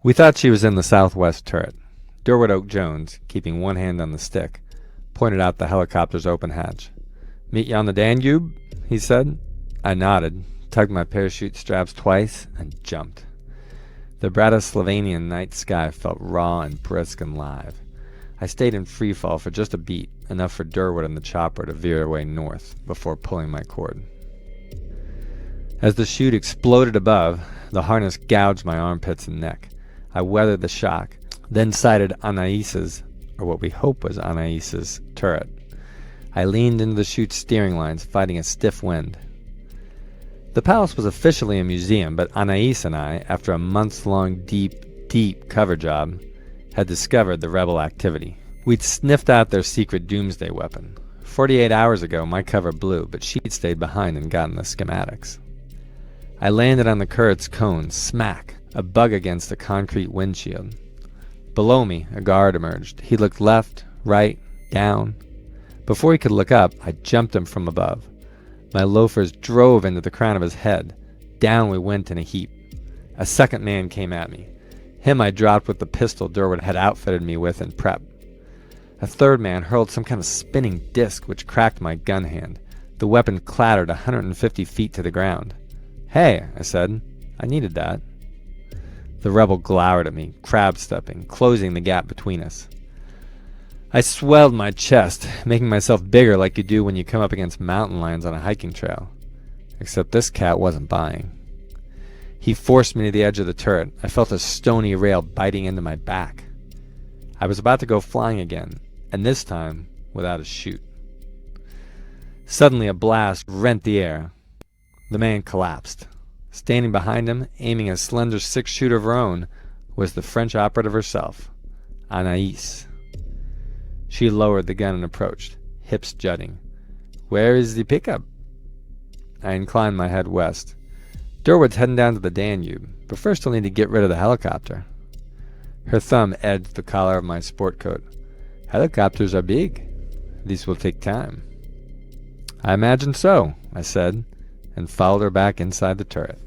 We thought she was in the southwest turret. Durwood Oak Jones, keeping one hand on the stick, pointed out the helicopter's open hatch. "Meet you on the Danube?" he said. I nodded, tugged my parachute straps twice, and jumped. The Bratislavanian night sky felt raw and brisk and live. I stayed in free fall for just a beat, enough for Durwood and the chopper to veer away north before pulling my cord. As the chute exploded above, the harness gouged my armpits and neck. I weathered the shock, then sighted Anais's, or what we hope was Anais's, turret. I leaned into the chute's steering lines, fighting a stiff wind. The palace was officially a museum, but Anais and I, after a months-long deep cover job, had discovered the rebel activity. We'd sniffed out their secret doomsday weapon. 48 hours ago, my cover blew, but she'd stayed behind and gotten the schematics. I landed on the turret's cone, smack, a bug against a concrete windshield. Below me, a guard emerged. He looked left, right, down. Before he could look up, I jumped him from above. My loafers drove into the crown of his head. Down we went in a heap. A second man came at me. Him I dropped with the pistol Durwood had outfitted me with in prep. A third man hurled some kind of spinning disc which cracked my gun hand. The weapon clattered 150 feet to the ground. "Hey," I said, "I needed that." The rebel glowered at me, crab-stepping, closing the gap between us. I swelled my chest, making myself bigger like you do when you come up against mountain lions on a hiking trail. Except this cat wasn't buying. He forced me to the edge of the turret. I felt a stony rail biting into my back. I was about to go flying again, and this time without a chute. Suddenly a blast rent the air. The man collapsed. Standing behind him, aiming a slender six-shooter of her own, was the French operative herself, Anais. She lowered the gun and approached, hips jutting. "Where is the pickup?" I inclined my head west. "Durwood's heading down to the Danube, but first I'll need to get rid of the helicopter." Her thumb edged the collar of my sport coat. "Helicopters are big. This will take time." "I imagine so," I said, and followed her back inside the turret.